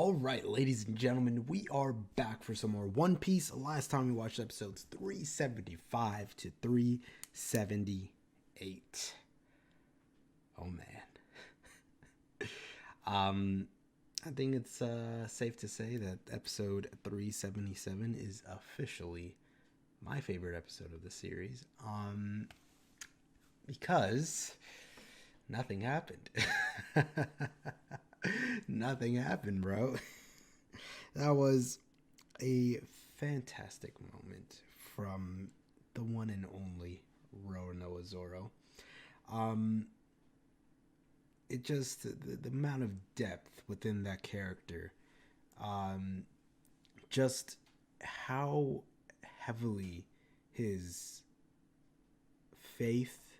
All right, ladies and gentlemen, we are back for some more One Piece. Last time we watched episodes 375 to 378. Oh man. I think it's safe to say that episode 377 is officially my favorite episode of the series. Because nothing happened. Nothing happened, bro. That was a fantastic moment from the one and only Roronoa Zoro. It just, the amount of depth within that character, just how heavily his faith,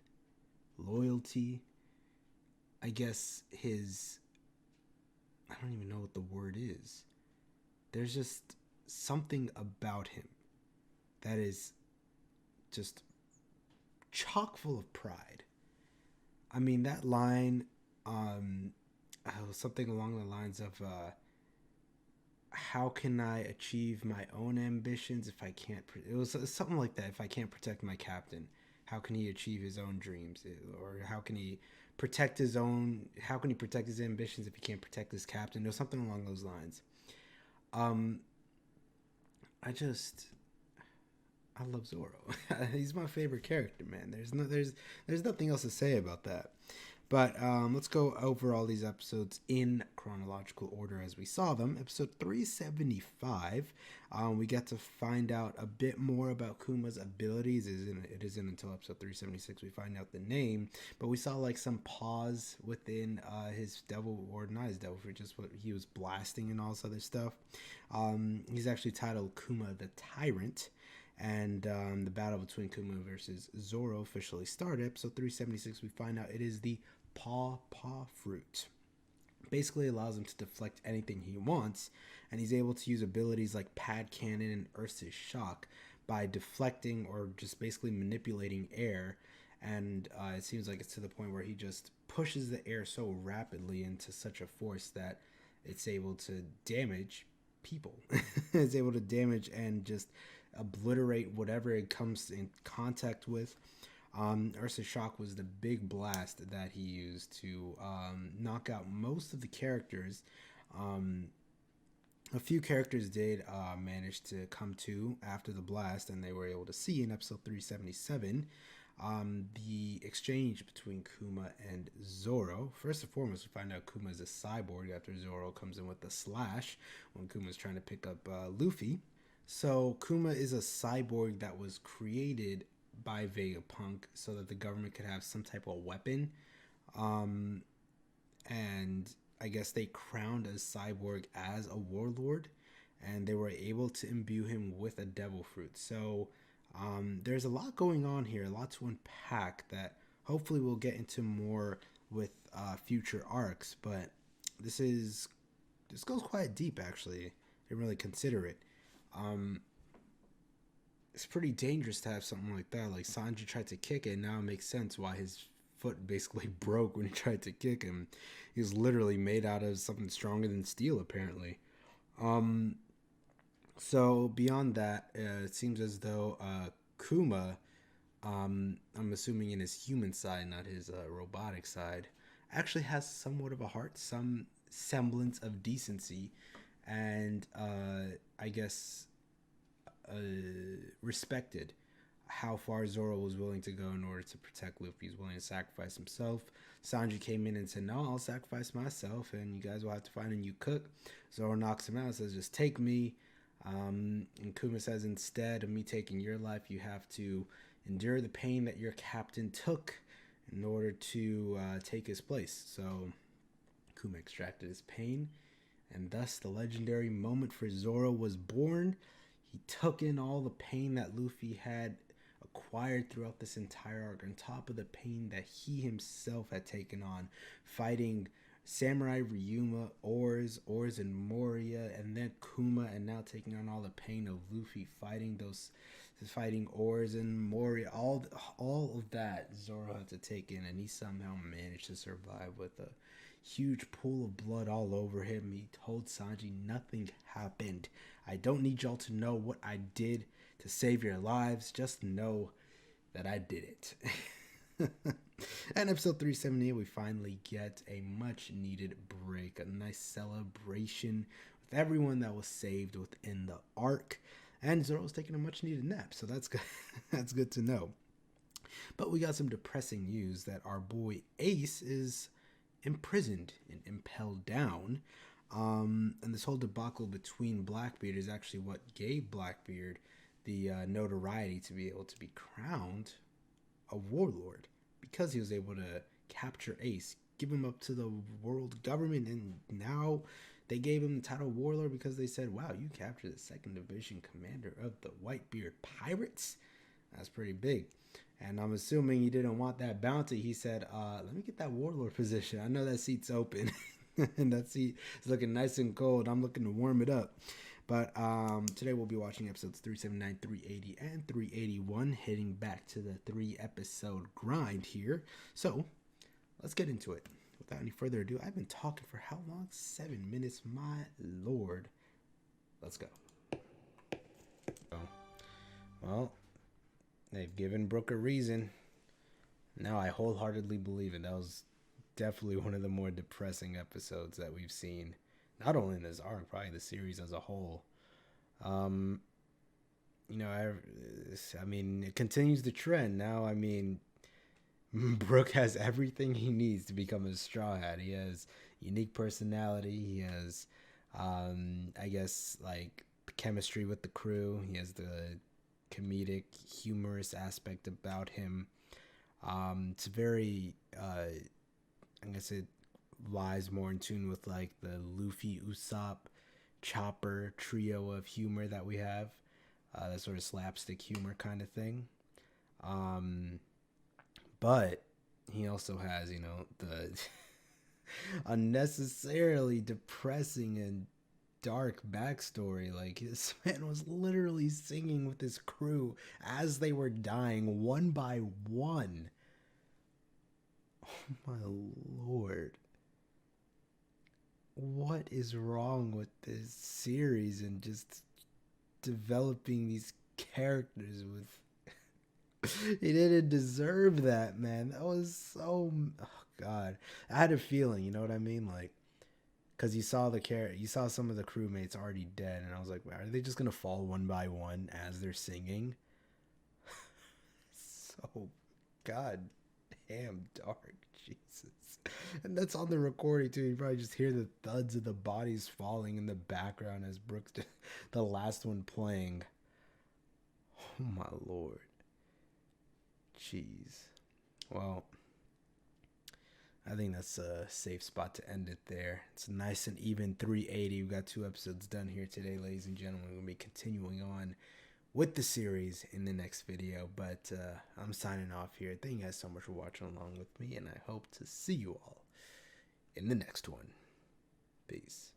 loyalty, I guess his, I don't even know what the word is. There's just something about him that is just chock full of pride. I mean, that line, something along the lines of, how can I achieve my own ambitions if I can't, it was something like that, if I can't protect my captain, how can he achieve his own dreams? Or how can he protect his ambitions if he can't protect his captain? Or something along those lines. I love Zoro. He's my favorite character, man. There's nothing else to say about that. But let's go over all these episodes in chronological order as we saw them. Episode 375, we get to find out a bit more about Kuma's abilities. It isn't until episode 376 we find out the name. But we saw like some pause within his devil, or not his devil fruit, just what he was blasting and all this other stuff. He's actually titled Kuma the Tyrant. And the battle between Kuma versus Zoro officially started. Episode 376, we find out it is the Paw fruit. Basically allows him to deflect anything he wants, and he's able to use abilities like Pad Cannon and Ursa's Shock by deflecting or just basically manipulating air. And it seems like it's to the point where he just pushes the air so rapidly into such a force that it's able to damage people. It's able to damage and just obliterate whatever it comes in contact with. Ursa's Shock was the big blast that he used to knock out most of the characters. A few characters did manage to come to after the blast, and they were able to see in episode 377 the exchange between Kuma and Zoro. First and foremost, we find out Kuma is a cyborg after Zoro comes in with the slash when Kuma's trying to pick up Luffy. So Kuma is a cyborg that was created by Vegapunk so that the government could have some type of weapon. And I guess they crowned a cyborg as a warlord, and they were able to imbue him with a devil fruit. So there's a lot going on here, a lot to unpack that hopefully we'll get into more with future arcs. But this goes quite deep, actually. I didn't really consider it. It's pretty dangerous to have something like that. Like Sanji tried to kick it, and now it makes sense why his foot basically broke when he tried to kick him. He was literally made out of something stronger than steel, apparently. So beyond that, it seems as though Kuma, I'm assuming in his human side, not his robotic side, actually has somewhat of a heart, some semblance of decency, and I guess respected how far Zoro was willing to go in order to protect Luffy. He was willing to sacrifice himself. Sanji came in and said, no, I'll sacrifice myself, and you guys will have to find a new cook. Zoro knocks him out and says, just take me. And Kuma says, instead of me taking your life, you have to endure the pain that your captain took in order to take his place. So Kuma extracted his pain, and thus the legendary moment for Zoro was born. He took in all the pain that Luffy had acquired throughout this entire arc, on top of the pain that he himself had taken on, fighting Samurai Ryuma, Oars and Moria, and then Kuma, and now taking on all the pain of Luffy fighting Oars and Moria. All of that Zoro had to take in, and he somehow managed to survive with a huge pool of blood all over him. He told Sanji nothing happened. I don't need y'all to know what I did to save your lives. Just know that I did it. And episode 378, we finally get a much needed break, a nice celebration with everyone that was saved within the arc. And Zoro's taking a much needed nap, so that's good. That's good to know. But we got some depressing news that our boy Ace is imprisoned and impelled down. And this whole debacle between Blackbeard is actually what gave Blackbeard the notoriety to be able to be crowned a warlord, because he was able to capture Ace, give him up to the world government, and now they gave him the title warlord because they said, wow, you captured the 2nd Division commander of the Whitebeard Pirates? That's pretty big. And I'm assuming he didn't want that bounty. He said, let me get that warlord position. I know that seat's open. And that seat is looking nice and cold. I'm looking to warm it up. But today we'll be watching episodes 379, 380, and 381, heading back to the 3-episode grind here. So let's get into it. Without any further ado, I've been talking for how long? 7 minutes, my lord. Let's go. Well, they've given Brook a reason. Now I wholeheartedly believe it. That was definitely one of the more depressing episodes that we've seen. Not only in this arc, probably the series as a whole. You know, I mean, it continues the trend. Now, I mean, Brook has everything he needs to become a Straw Hat. He has unique personality. He has, I guess, like, chemistry with the crew. He has the comedic, humorous aspect about him. It's very, I guess it lies more in tune with, like, the Luffy, Usopp, Chopper trio of humor that we have. That sort of slapstick humor kind of thing. But he also has, you know, the unnecessarily depressing and dark backstory. Like, this man was literally singing with his crew as they were dying one by one. Oh my lord. What is wrong with this series and just developing these characters with... He didn't deserve that, man. That was so... Oh, God. I had a feeling, you know what I mean? Like, because you saw some of the crewmates already dead, and I was like, are they just going to fall one by one as they're singing? So, God damn dark. Jesus. And that's on the recording, too. You probably just hear the thuds of the bodies falling in the background as Brook's the last one playing. Oh, my lord. Jeez. Well, I think that's a safe spot to end it there. It's a nice and even 380. We've got 2 episodes done here today, ladies and gentlemen. We'll be continuing on with the series in the next video. But I'm signing off here. Thank you guys so much for watching along with me, and I hope to see you all in the next one. Peace.